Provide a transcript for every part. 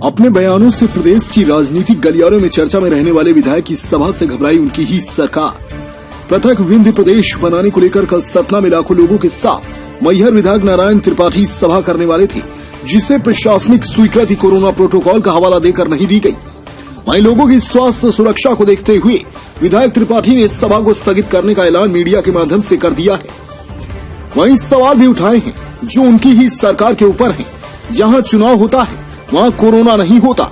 अपने बयानों से प्रदेश की राजनीतिक गलियारों में चर्चा में रहने वाले विधायक की सभा से घबराई उनकी ही सरकार। पृथक विंध्य प्रदेश बनाने को लेकर कल सतना में लाखों लोगों के साथ मैहर विधायक नारायण त्रिपाठी सभा करने वाले थे, जिसे प्रशासनिक स्वीकृति कोरोना प्रोटोकॉल का हवाला देकर नहीं दी गई। वहीं लोगों की स्वास्थ्य सुरक्षा को देखते हुए विधायक त्रिपाठी ने इस सभा को स्थगित करने का ऐलान मीडिया के माध्यम से कर दिया है। वहीं सवाल भी उठाए हैं जो उनकी ही सरकार के ऊपर हैं। जहां चुनाव होता है वहां कोरोना नहीं होता।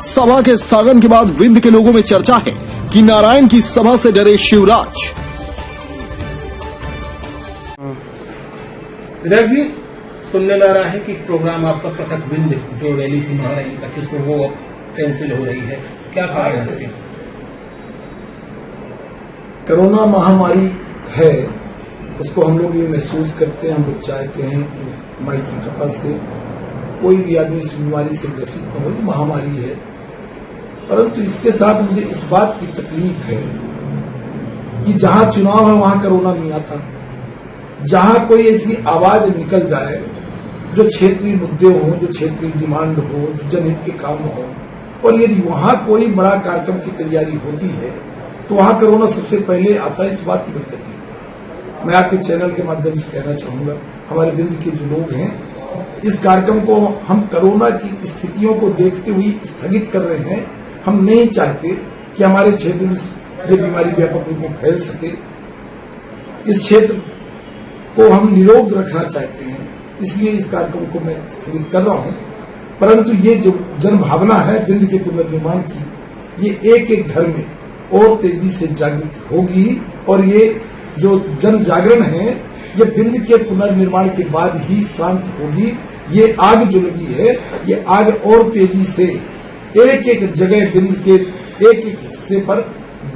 सभा के स्थगन के बाद विंध्य के लोगों में चर्चा है कि नारायण की सभा से डरे शिवराज। विधायक जी, सुनने में आ रहा है कि प्रोग्राम आपका पृथक विंध्य जो रैली थी महारानी 25 को वो कैंसिल हो रही है, क्या कारण है इसके? कोरोना महामारी है, उसको हम लोग ये महसूस करते हैं। हम लोग चाहते हैं कि माई की कृपा से कोई भी आदमी इस बीमारी से ग्रसित न हो। ये महामारी है, परंतु इसके साथ मुझे इस बात की तकलीफ है कि जहां चुनाव है वहां कोरोना नहीं आता। जहां कोई ऐसी आवाज निकल जाए जो क्षेत्रीय मुद्दे हो, जो क्षेत्रीय डिमांड हो, जो जनहित के काम हो, और यदि वहां कोई बड़ा कार्यक्रम की तैयारी होती है तो वहां कोरोना सबसे पहले आता है। इस बात की बड़ी तकलीफ मैं आपके चैनल के माध्यम से कहना चाहूंगा, हमारे विंध्य के जो लोग हैं, इस कार्यक्रम को हम कोरोना की स्थितियों को देखते हुए स्थगित कर रहे हैं। हम नहीं चाहते कि हमारे क्षेत्र में ये बीमारी व्यापक रूप में फैल सके। इस क्षेत्र को हम निरोग रखना चाहते हैं, इसलिए इस कार्यक्रम को मैं स्थगित कर रहा हूं। परंतु ये जो जन भावना है विंध्य के पुनर्निर्माण की, ये एक एक घर में और तेजी से जागृति होगी, और ये जो जन जागरण है ये विंध्य के पुनर्निर्माण के बाद ही शांत होगी। ये आग जो लगी है, ये आग और तेजी से एक एक जगह विंध्य के एक एक हिस्से पर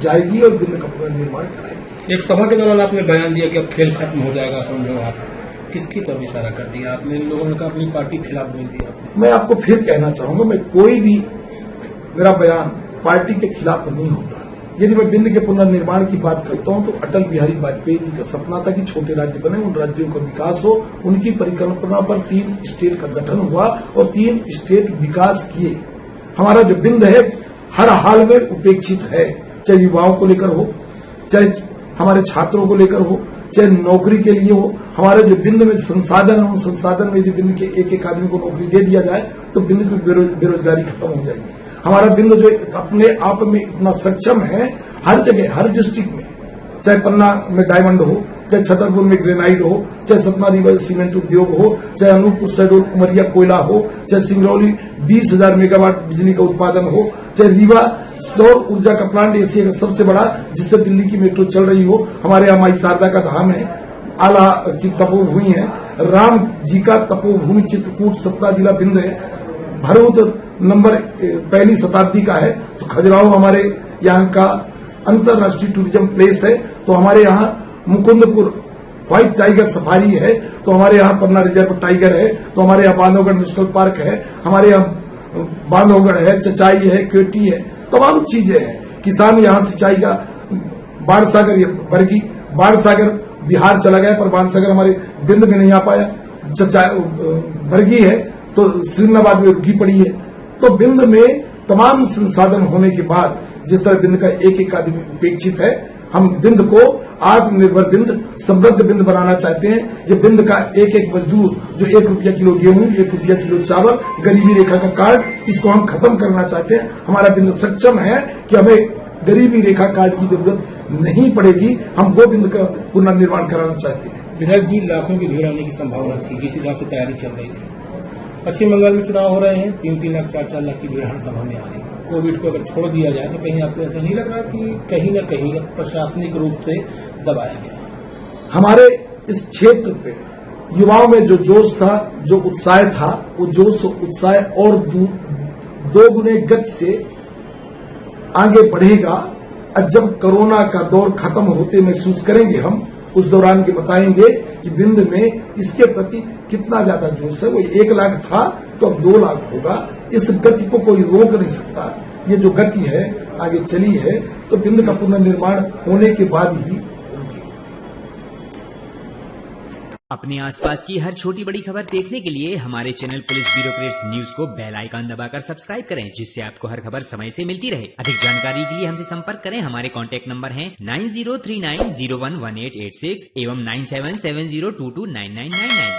जाएगी और विंध्य का पुनर्निर्माण कराएगी। एक सभा के दौरान आपने बयान दिया कि अब खेल खत्म हो जाएगा, समझो आप किसकी तरफ इशारा कर दिया आपने? इन लोगों ने कहा अपनी पार्टी के खिलाफ बोल दिया। मैं आपको फिर कहना चाहूंगा, मैं कोई भी मेरा बयान पार्टी के खिलाफ नहीं होता। यदि मैं विंध्य के पुनर्निर्माण की बात करता हूं तो अटल बिहारी वाजपेयी जी का सपना था कि छोटे राज्य बने, उन राज्यों का विकास हो। उनकी परिकल्पना पर 3 स्टेट का गठन हुआ और 3 स्टेट विकास किए। हमारा जो विंध्य है हर हाल में उपेक्षित है, चाहे युवाओं को लेकर हो, चाहे हमारे छात्रों को लेकर हो, चाहे नौकरी के लिए हो। हमारे जो विंध्य में संसाधन है, उन संसाधन में यदि विंध्य के एक एक आदमी को नौकरी दे दिया जाए तो विंध्य की बेरोजगारी खत्म हो जाएगी। हमारा विंध्य जो अपने आप में इतना सक्षम है, हर जगह हर डिस्ट्रिक्ट में, चाहे पन्ना में डायमंड हो, चाहे छतरपुर में ग्रेनाइट हो, चाहे सतना रीवा सीमेंट उद्योग हो, चाहे अनूपपुर शहडोल उमरिया कोयला हो, चाहे सिंगरौली 20,000 मेगावाट बिजली का उत्पादन हो, चाहे रीवा सौर ऊर्जा का प्लांट एशिया का सबसे बड़ा जिससे दिल्ली की मेट्रो चल रही हो। हमारे यहाँ माई शारदा का धाम है, आला की तपोभूमि है, राम जी का तपोभूमि चित्रकूट सतना जिला विंध्य है, भरूच नंबर 1 शताब्दी का है, तो खजुराहो हमारे यहाँ का अंतर्राष्ट्रीय टूरिज्म प्लेस है। तो हमारे यहाँ मुकुंदपुर व्हाइट टाइगर सफारी है, तो हमारे यहाँ पन्ना रिजर्व टाइगर है, तो हमारे यहाँ बांधवगढ़ नेशनल पार्क है, हमारे यहाँ बांधवगढ़ है, चचाई है, क्योटी है, तमाम चीजें हैं। किसान यहाँ सिंचाई का बाणसागर बरगी, बाणसागर बिहार चला गया पर बाणसागर हमारे विंध्य में नहीं आ पाया। बरगी है तो श्रीनाबाद में रुकी पड़ी है। तो विंध्य में तमाम संसाधन होने के बाद जिस तरह विंध्य का एक एक आदमी उपेक्षित है, हम विंध्य को आत्मनिर्भर विंध्य, समृद्ध विंध्य बनाना चाहते हैं। ये विंध्य का एक एक मजदूर जो 1 रुपया किलो गेहूं, 1 रुपया किलो चावल, गरीबी रेखा का कार्ड, इसको हम खत्म करना चाहते हैं। हमारा विंध्य सक्षम है कि हमें गरीबी रेखा कार्ड की जरूरत नहीं पड़ेगी। हम वो विंध्य का पुनर्निर्माण कराना चाहते हैं। विधायक जी, लाखों की भीड़ आने की संभावना थी, जिस हिसाब से तैयारी चल रही थी। पश्चिम बंगाल में चुनाव हो रहे हैं, 3-3 लाख 4-4 लाख की भीड़ हर सभा में आ रही है। कोविड को अगर छोड़ दिया जाए तो कहीं आपको ऐसा नहीं लग रहा कि कहीं न कहीं प्रशासनिक रूप से दबाया गया? हमारे इस क्षेत्र पे युवाओं में जो जोश था, जो उत्साह था, वो जोश उत्साह और 2 गुने गति से आगे बढ़ेगा। और जब कोरोना का दौर खत्म होते महसूस करेंगे हम, उस दौरान के बताएंगे कि विंध्य में इसके प्रति कितना ज्यादा जोश है। वो 1 लाख था तो अब 2 लाख होगा। इस गति को कोई रोक नहीं सकता। ये जो गति है आगे चली है तो विंध्य का पुनर्निर्माण होने के बाद ही रुकेगी। अपने आसपास की हर छोटी बड़ी खबर देखने के लिए हमारे चैनल पुलिस ब्यूरोक्रेट्स न्यूज को बेल आइकन दबाकर सब्सक्राइब करें, जिससे आपको हर खबर समय से मिलती रहे। अधिक जानकारी के लिए हमसे संपर्क करें। हमारे कॉन्टैक्ट नंबर हैं 9039011886 एवं 9770229999।